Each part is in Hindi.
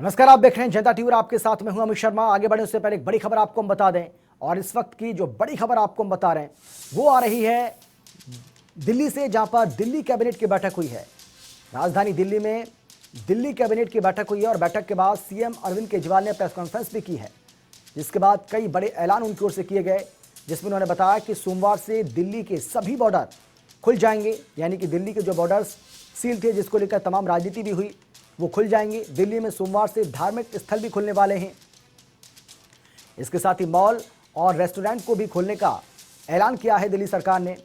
नमस्कार, आप देख रहे हैं जनता टीवी और आपके साथ में हूं अमित शर्मा। आगे बढ़ने से पहले एक बड़ी खबर आपको हम बता दें, और इस वक्त की जो बड़ी खबर आपको हम बता रहे हैं वो आ रही है दिल्ली से, जहां पर दिल्ली कैबिनेट की बैठक हुई है। राजधानी दिल्ली में दिल्ली कैबिनेट की बैठक हुई है और बैठक के बाद सीएम अरविंद केजरीवाल ने प्रेस कॉन्फ्रेंस भी की है, जिसके बाद कई बड़े ऐलान उनकी ओर से किए गए, जिसमें उन्होंने बताया कि सोमवार से दिल्ली के सभी बॉर्डर खुल जाएंगे। यानी कि दिल्ली के जो बॉर्डर्स सील थे, जिसको लेकर तमाम राजनीति भी हुई, वो खुल जाएंगे। दिल्ली में सोमवार से धार्मिक स्थल भी खुलने वाले हैं। इसके साथ ही मॉल और रेस्टोरेंट को भी खोलने का ऐलान किया है दिल्ली सरकार ने।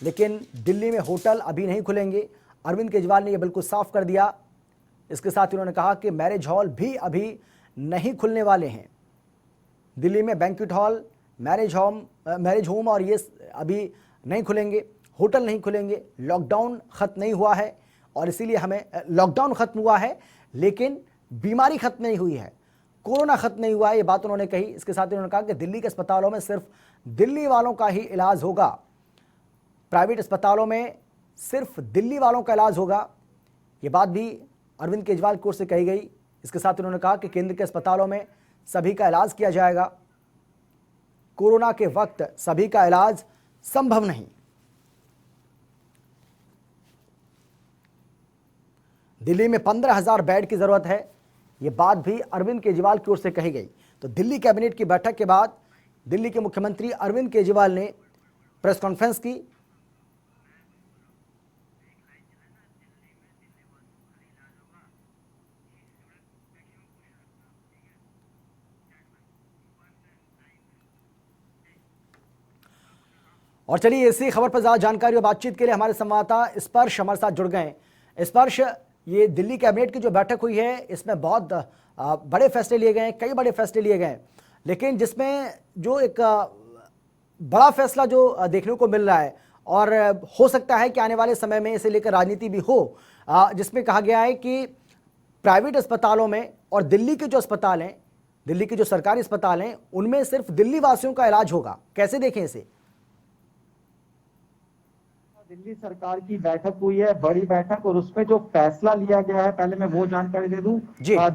लेकिन दिल्ली में होटल अभी नहीं खुलेंगे, अरविंद केजरीवाल ने यह बिल्कुल साफ कर दिया। इसके साथ ही उन्होंने कहा कि मैरिज हॉल भी अभी नहीं खुलने वाले हैं। दिल्ली में बैंक्वेट हॉल, मैरिज होम और ये अभी नहीं खुलेंगे, होटल नहीं खुलेंगे। लॉकडाउन खत्म नहीं हुआ है और इसीलिए हमें लॉकडाउन खत्म हुआ है लेकिन बीमारी खत्म नहीं हुई है, कोरोना खत्म नहीं हुआ है, ये बात उन्होंने कही। इसके साथ ही उन्होंने कहा कि दिल्ली के अस्पतालों में सिर्फ दिल्ली वालों का ही इलाज होगा, प्राइवेट अस्पतालों में सिर्फ दिल्ली वालों का इलाज होगा। ये बात भी अरविंद केजरीवाल की ओर से कही गई। इसके साथ उन्होंने कहा कि केंद्र के अस्पतालों में सभी का इलाज किया जाएगा। कोरोना के वक्त सभी का इलाज संभव नहीं। दिल्ली में 15,000 बेड की जरूरत है, यह बात भी अरविंद केजरीवाल की ओर से कही गई। तो दिल्ली कैबिनेट की बैठक के बाद दिल्ली के मुख्यमंत्री अरविंद केजरीवाल ने प्रेस कॉन्फ्रेंस की। और चलिए इसी खबर पर ज्यादा जानकारी और बातचीत के लिए हमारे संवाददाता स्पर्श हमारे साथ जुड़ गए हैं। स्पर्श, ये दिल्ली कैबिनेट की जो बैठक हुई है, इसमें बहुत बड़े फैसले लिए गए हैं, कई बड़े फैसले लिए गए, लेकिन जिसमें जो एक बड़ा फैसला जो देखने को मिल रहा है, और हो सकता है कि आने वाले समय में इसे लेकर राजनीति भी हो, जिसमें कहा गया है कि प्राइवेट अस्पतालों में और दिल्ली के जो अस्पताल हैं, दिल्ली के जो सरकारी अस्पताल हैं, उनमें सिर्फ दिल्ली वासियों का इलाज होगा। कैसे देखें इसे? दिल्ली सरकार की बैठक हुई है, बड़ी बैठक, और उसमें जो फैसला लिया गया है, पहले मैं वो जानकारी दे दूं।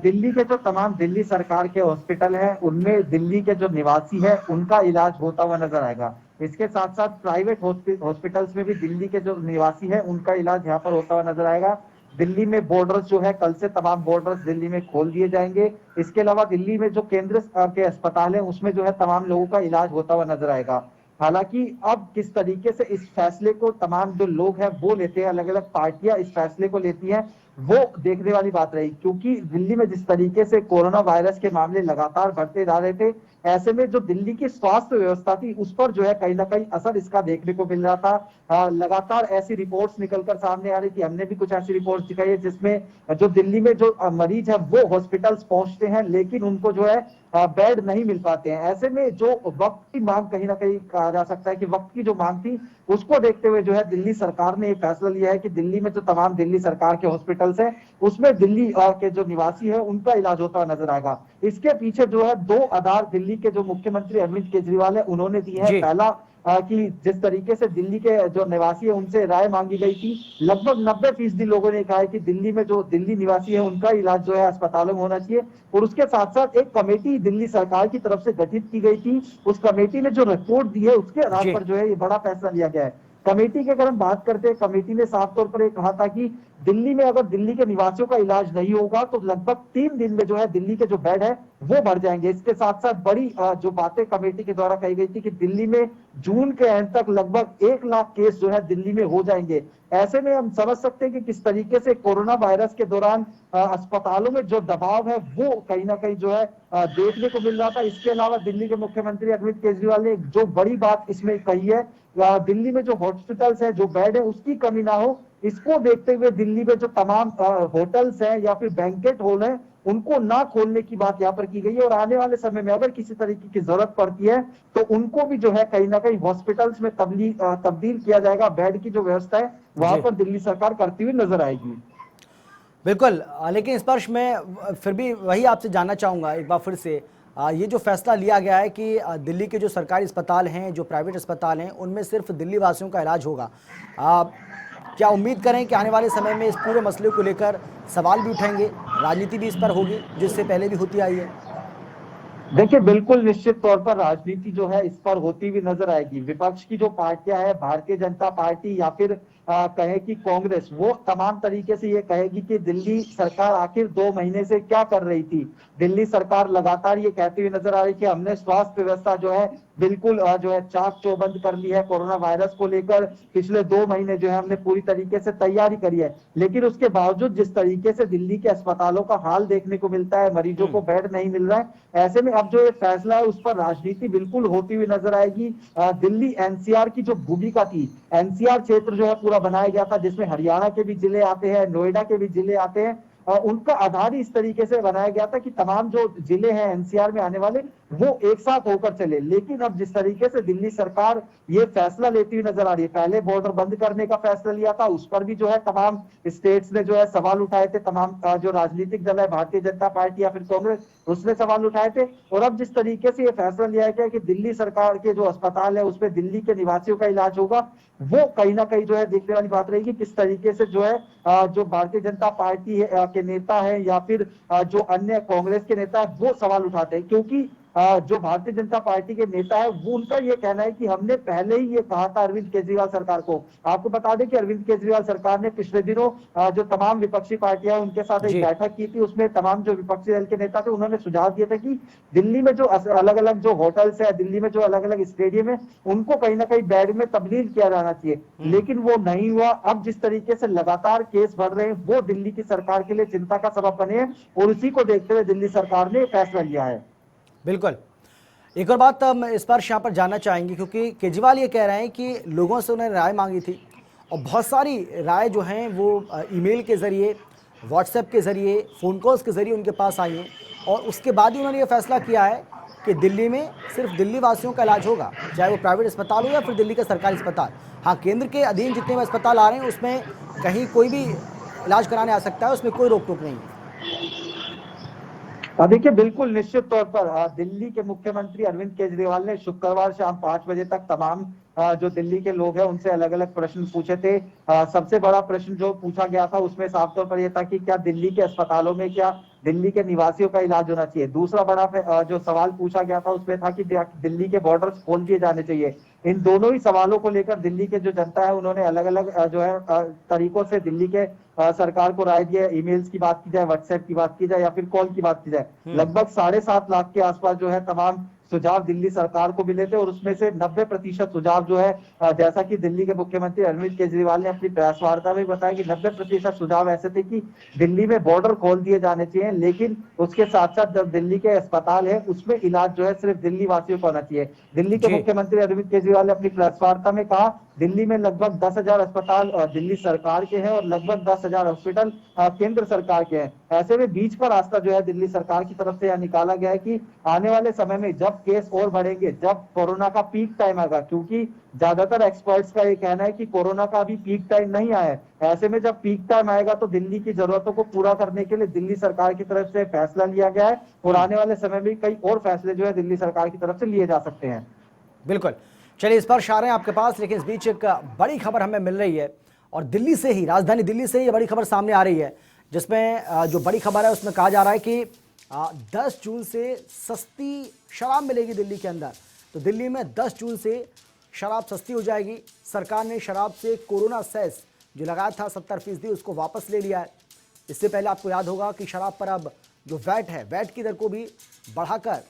दिल्ली के जो तमाम दिल्ली सरकार के हॉस्पिटल हैं, उनमें दिल्ली के जो निवासी है उनका इलाज होता हुआ नजर आएगा। इसके साथ साथ प्राइवेट हॉस्पिटल्स में भी दिल्ली के जो निवासी है उनका इलाज यहाँ पर होता हुआ नजर आएगा। दिल्ली में बॉर्डर्स जो है, कल से तमाम बॉर्डर्स दिल्ली में खोल दिए जाएंगे। इसके अलावा दिल्ली में जो केंद्र के अस्पताल है उसमें जो है तमाम लोगों का इलाज होता हुआ नजर आएगा। हालांकि अब किस तरीके से इस फैसले को तमाम जो लोग हैं वो लेते हैं, अलग अलग पार्टियां इस फैसले को लेती हैं, वो देखने वाली बात रही। क्योंकि दिल्ली में जिस तरीके से कोरोना वायरस के मामले लगातार बढ़ते जा रहे थे, ऐसे में जो दिल्ली की स्वास्थ्य व्यवस्था थी उस पर जो है कहीं ना कहीं असर इसका देखने को मिल रहा था। लगातार ऐसी रिपोर्ट्स निकलकर सामने आ रही थी, हमने भी कुछ ऐसी रिपोर्ट्स दिखाई है जिसमें जो दिल्ली में जो मरीज है वो हॉस्पिटल्स पहुंचते हैं लेकिन उनको जो है बेड नहीं मिल पाते हैं। ऐसे में जो वक्त की मांग, कहीं ना कहीं कहा जा सकता है कि वक्त की जो मांग थी उसको देखते हुए जो है दिल्ली सरकार ने एक फैसला लिया है कि दिल्ली में जो तमाम दिल्ली सरकार के हॉस्पिटल्स हैं उसमें दिल्ली के जो निवासी है उनका इलाज होता हुआ नजर आएगा। इसके पीछे जो है दो आधार दिल्ली के जो मुख्यमंत्री अरविंद केजरीवाल है उन्होंने दिए हैं। पहला कि जिस तरीके से दिल्ली के जो निवासी है उनसे राय मांगी गई थी, लगभग 90% लोगों ने कहा है कि दिल्ली में जो दिल्ली निवासी है उनका इलाज जो है अस्पतालों में होना चाहिए। और उसके साथ साथ एक कमेटी दिल्ली सरकार की तरफ से गठित की गई थी, उस कमेटी ने जो रिपोर्ट दी है उसके आधार पर जो है ये बड़ा फैसला लिया गया है। कमेटी की अगर हम बात करते हैं, कमेटी ने साफ तौर पर कहा था कि दिल्ली में अगर दिल्ली के निवासियों का इलाज नहीं होगा तो लगभग 3 दिन में जो है दिल्ली के जो बेड है वो भर जाएंगे। इसके साथ साथ बड़ी जो बातें कमेटी के द्वारा कही गई थी कि दिल्ली में जून के एंड तक लगभग 1 लाख केस जो है दिल्ली में हो जाएंगे। ऐसे में हम समझ सकते हैं कि किस तरीके से कोरोना वायरस के दौरान अस्पतालों में जो दबाव है वो कहीं ना कहीं जो है देखने को मिल रहा था। इसके अलावा दिल्ली के मुख्यमंत्री अरविंद केजरीवाल ने जो बड़ी बात इसमें कही है, दिल्ली में जो हॉस्पिटल्स है, जो बेड है उसकी कमी ना हो, इसको देखते हुए दिल्ली में जो तमाम होटल्स हैं या फिर बैंकेट हॉल हैं उनको ना खोलने की बात यहाँ पर की गई है। और आने वाले समय में अगर किसी तरीके की जरूरत पड़ती है तो उनको भी जो है कहीं ना कहीं हॉस्पिटल्स में तब्दील किया जाएगा। बेड की जो व्यवस्था है वहां पर दिल्ली सरकार करती हुई नजर आएगी। बिल्कुल, लेकिन स्पर्श में फिर भी वही आपसे जानना चाहूँगा एक बार फिर से, ये जो फैसला लिया गया है कि दिल्ली के जो सरकारी अस्पताल हैं, जो प्राइवेट अस्पताल हैं, उनमें सिर्फ दिल्ली वासियों का इलाज होगा। क्या उम्मीद करें कि आने वाले समय में इस पूरे मसले को लेकर सवाल भी उठेंगे, राजनीति भी इस पर होगी जिससे पहले भी होती आई है? देखिए, बिल्कुल निश्चित तौर पर राजनीति जो है इस पर होती हुई नजर आएगी। विपक्ष की जो पार्टियां है, भारतीय जनता पार्टी या फिर कहे कि कांग्रेस, वो तमाम तरीके से ये कहेगी कि दिल्ली सरकार आखिर 2 महीने से क्या कर रही थी। दिल्ली सरकार लगातार ये कहती हुई नजर आ रही कि हमने स्वास्थ्य व्यवस्था जो है बिल्कुल जो है चाक चौबंद कर ली है। कोरोना वायरस को लेकर पिछले 2 महीने जो है हमने पूरी तरीके से तैयारी करी है, लेकिन उसके बावजूद जिस तरीके से दिल्ली के अस्पतालों का हाल देखने को मिलता है, मरीजों को बेड नहीं मिल रहा है, ऐसे में अब जो ये फैसला है उस पर राजनीति बिल्कुल होती हुई नजर आएगी। दिल्ली एनसीआर की जो भूमिका थी, एनसीआर क्षेत्र जो है पूरा बनाया गया था जिसमें हरियाणा के भी जिले आते हैं, नोएडा के भी जिले आते हैं, उनका आधार इस तरीके से बनाया गया था कि तमाम जो जिले हैं एनसीआर में आने वाले वो एक साथ होकर चले। लेकिन अब जिस तरीके से दिल्ली सरकार ये फैसला लेती हुई नजर आ रही है, पहले बॉर्डर बंद करने का फैसला लिया था, उस पर भी जो है तमाम स्टेट्स ने जो है सवाल उठाए थे, तमाम जो राजनीतिक दल है, भारतीय जनता पार्टी या फिर कांग्रेस, उसने सवाल उठाए थे। और अब जिस तरीके से ये फैसला लिया गया कि दिल्ली सरकार के जो अस्पताल है उसमें दिल्ली के निवासियों का इलाज होगा, वो कहीं ना कहीं जो है देखने वाली बात रहेगी किस तरीके से जो है जो भारतीय जनता पार्टी के नेता है या फिर जो अन्य कांग्रेस के नेता है वो सवाल उठाते हैं। क्योंकि जो भारतीय जनता पार्टी के नेता है वो, उनका ये कहना है कि हमने पहले ही ये कहा था अरविंद केजरीवाल सरकार को। आपको बता दें कि अरविंद केजरीवाल सरकार ने पिछले दिनों जो तमाम विपक्षी पार्टियां उनके साथ एक जी। बैठक की थी, उसमें तमाम जो विपक्षी दल के नेता थे उन्होंने सुझाव दिए थे कि दिल्ली में जो अलग अलग जो होटल्स है, दिल्ली में जो अलग अलग स्टेडियम है, उनको कहीं ना कहीं बेड में तब्दील किया जाना चाहिए, लेकिन वो नहीं हुआ। अब जिस तरीके से लगातार केस बढ़ रहे हैं वो दिल्ली की सरकार के लिए चिंता का सबब बने हैं और उसी को देखते हुए दिल्ली सरकार ने फैसला लिया है। बिल्कुल। एक और बात हम इस पर यहाँ पर जानना चाहेंगे, क्योंकि केजरीवाल ये कह रहे हैं कि लोगों से उन्होंने राय मांगी थी और बहुत सारी राय जो हैं वो ईमेल के ज़रिए, व्हाट्सएप के ज़रिए, फ़ोन कॉल्स के ज़रिए उनके पास आई हैं और उसके बाद ही उन्होंने ये फैसला किया है कि दिल्ली में सिर्फ दिल्ली वासियों का इलाज होगा, चाहे वो प्राइवेट अस्पताल हो या फिर दिल्ली का सरकारी अस्पताल। हाँ, केंद्र के अधीन जितने भी अस्पताल आ रहे हैं उसमें कहीं कोई भी इलाज कराने आ सकता है, उसमें कोई रोक टोक नहीं है। देखिए, बिल्कुल निश्चित तौर पर दिल्ली के मुख्यमंत्री अरविंद केजरीवाल ने शुक्रवार शाम 5 बजे तक तमाम जो दिल्ली के लोग हैं उनसे अलग अलग प्रश्न पूछे थे। सबसे बड़ा प्रश्न जो पूछा गया था उसमें साफ तौर पर यह था कि क्या दिल्ली के अस्पतालों में क्या दिल्ली के निवासियों का इलाज होना चाहिए। दूसरा बड़ा जो सवाल पूछा गया था उसमें था कि दिल्ली के बॉर्डर्स खोल दिए जाने चाहिए। इन दोनों ही सवालों को लेकर दिल्ली के जो जनता है उन्होंने अलग अलग जो है तरीकों से दिल्ली के सरकार को राय दी है। ईमेल्स की बात की जाए, व्हाट्सएप की बात की जाए या फिर कॉल की बात की जाए, लगभग 7.5 लाख के आसपास जो है तमाम सुझाव दिल्ली सरकार को मिले थे और उसमें से 90% सुझाव जो है जैसा कि दिल्ली के मुख्यमंत्री अरविंद केजरीवाल ने अपनी प्रेस वार्ता में बताया कि 90% सुझाव ऐसे थे कि दिल्ली में बॉर्डर खोल दिए जाने चाहिए, लेकिन उसके साथ साथ जब दिल्ली के अस्पताल है उसमें इलाज जो है सिर्फ दिल्ली वासियों को होना चाहिए। दिल्ली के मुख्यमंत्री अरविंद केजरीवाल ने अपनी प्रेस वार्ता में कहा दिल्ली में लगभग 10,000 अस्पताल दिल्ली सरकार के हैं और लगभग 10,000 हॉस्पिटल केंद्र सरकार के हैं। ऐसे में बीच का रास्ता जो है दिल्ली सरकार की तरफ से यह निकाला गया है कि आने वाले समय में जब केस और बढ़ेंगे, जब कोरोना का पीक टाइम आएगा, क्योंकि ज्यादातर एक्सपर्ट्स का ये कहना है कि कोरोना का अभी पीक टाइम नहीं आया है, ऐसे में जब पीक टाइम आएगा तो दिल्ली की जरूरतों को पूरा करने के लिए दिल्ली सरकार की तरफ से फैसला लिया गया है और आने वाले समय में कई और फैसले जो है दिल्ली सरकार की तरफ से लिए जा सकते हैं। बिल्कुल। चलिए, इस पर आ रहे हैं आपके पास, लेकिन इस बीच एक बड़ी खबर हमें मिल रही है और दिल्ली से ही, राजधानी दिल्ली से ही ये बड़ी खबर सामने आ रही है, जिसमें जो बड़ी खबर है उसमें कहा जा रहा है कि 10 जून से सस्ती शराब मिलेगी दिल्ली के अंदर। तो दिल्ली में 10 जून से शराब सस्ती हो जाएगी। सरकार ने शराब से कोरोना सेस जो लगाया था 70% उसको वापस ले लिया है। इससे पहले आपको याद होगा कि शराब पर अब जो वैट है, वैट की दर को भी बढ़ाकर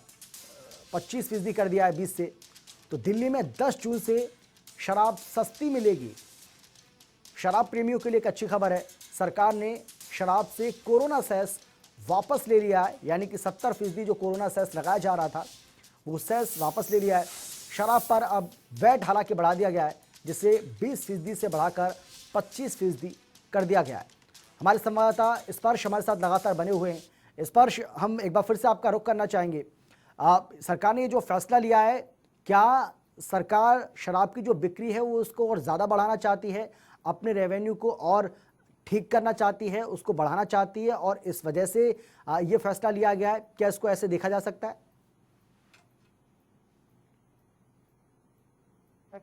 25% कर दिया है 20 से। तो दिल्ली में 10 जून से शराब सस्ती मिलेगी। शराब प्रेमियों के लिए एक अच्छी खबर है, सरकार ने शराब से कोरोना सेस वापस ले लिया है, यानी कि 70% जो कोरोना सेस लगाया जा रहा था वो सेस वापस ले लिया है। शराब पर अब वैट हालांकि बढ़ा दिया गया है, जिसे 20% से बढ़ाकर 25% कर दिया गया है। हमारे संवाददाता स्पर्श हमारे साथ लगातार बने हुए हैं। स्पर्श, हम एक बार फिर से आपका रुख करना चाहेंगे। सरकार ने जो फैसला लिया है, क्या सरकार शराब की जो बिक्री है वो उसको और ज़्यादा बढ़ाना चाहती है, अपने रेवेन्यू को और ठीक करना चाहती है, उसको बढ़ाना चाहती है और इस वजह से ये फैसला लिया गया है? क्या इसको ऐसे देखा जा सकता है?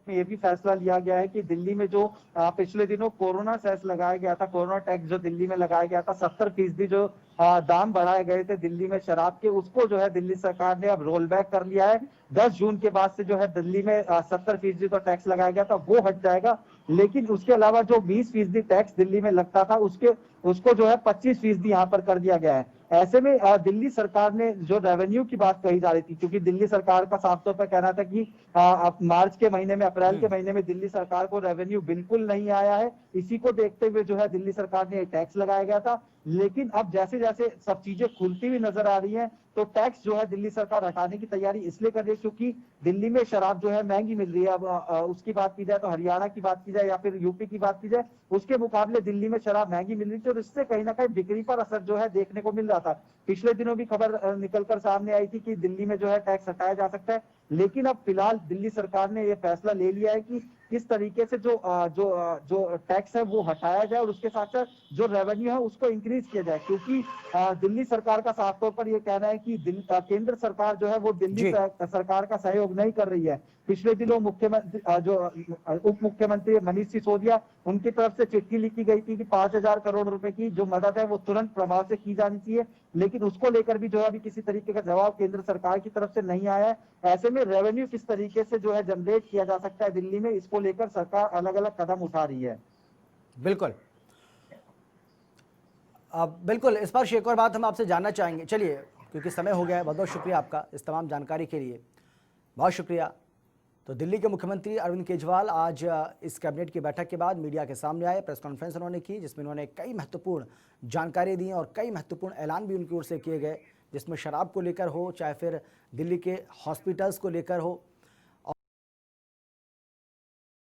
में ये भी फैसला लिया गया है कि दिल्ली में जो पिछले दिनों कोरोना सेस लगाया गया था, कोरोना टैक्स जो दिल्ली में लगाया गया था, 70% जो दाम बढ़ाए गए थे दिल्ली में शराब के, उसको जो है दिल्ली सरकार ने अब रोल बैक कर लिया है। 10 जून के बाद से जो है दिल्ली में 70% तो टैक्स लगाया गया था वो हट जाएगा, लेकिन उसके अलावा जो 20% टैक्स दिल्ली में लगता था उसको जो है 25% यहाँ पर कर दिया गया है। ऐसे में दिल्ली सरकार ने जो रेवेन्यू की बात कही जा रही थी, क्योंकि दिल्ली सरकार का साफ तौर पर कहना था कि मार्च के महीने में, अप्रैल के महीने में दिल्ली सरकार को रेवेन्यू बिल्कुल नहीं आया है, इसी को देखते हुए जो है दिल्ली सरकार ने टैक्स लगाया गया था। लेकिन अब जैसे जैसे सब चीजें खुलती हुई नजर आ रही हैं, तो टैक्स जो है दिल्ली सरकार हटाने की तैयारी इसलिए कर रही है क्योंकि दिल्ली में शराब जो है महंगी मिल रही है। अब उसकी बात की जाए तो हरियाणा की बात की जाए या फिर यूपी की बात की जाए, उसके मुकाबले दिल्ली में शराब महंगी मिल रही थी और इससे कहीं ना कहीं बिक्री पर असर जो है देखने को मिल रहा था। पिछले दिनों भी खबर निकलकर सामने आई थी कि दिल्ली में जो है टैक्स हटाया जा सकता है, लेकिन अब फिलहाल दिल्ली सरकार ने यह फैसला ले लिया है कि किस तरीके से जो टैक्स है वो हटाया जाए और उसके साथ साथ जो रेवेन्यू है उसको इंक्रीज किया जाए, क्योंकि दिल्ली सरकार का साफ तौर पर यह कहना है कि केंद्र सरकार जो है वो दिल्ली सरकार का सहयोग नहीं कर रही है। पिछले दिनों मुख्यमंत्री जो उप मुख्यमंत्री मनीष सिसोदिया, उनकी तरफ से चिट्ठी लिखी गई थी कि 5,000 करोड़ रुपए की जो मदद है वो तुरंत प्रभाव से की जानी चाहिए, लेकिन उसको लेकर भी जो है अभी किसी तरीके का जवाब केंद्र सरकार की तरफ से नहीं आया है। ऐसे में रेवेन्यू किस तरीके से जो है जनरेट किया जा सकता है दिल्ली में, इसको लेकर सरकार अलग अलग कदम उठा रही है। बिल्कुल बिल्कुल, इस पर एक और बात हम आपसे जानना चाहेंगे। चलिए, क्योंकि समय हो गया है, बहुत बहुत शुक्रिया आपका इस तमाम जानकारी के लिए, बहुत शुक्रिया। तो दिल्ली के मुख्यमंत्री अरविंद केजरीवाल आज इस कैबिनेट की बैठक के बाद मीडिया के सामने आए, प्रेस कॉन्फ्रेंस उन्होंने की, जिसमें उन्होंने कई महत्वपूर्ण जानकारी दी और कई महत्वपूर्ण ऐलान भी उनकी ओर से किए गए, जिसमें शराब को लेकर हो, चाहे फिर दिल्ली के हॉस्पिटल्स को लेकर हो,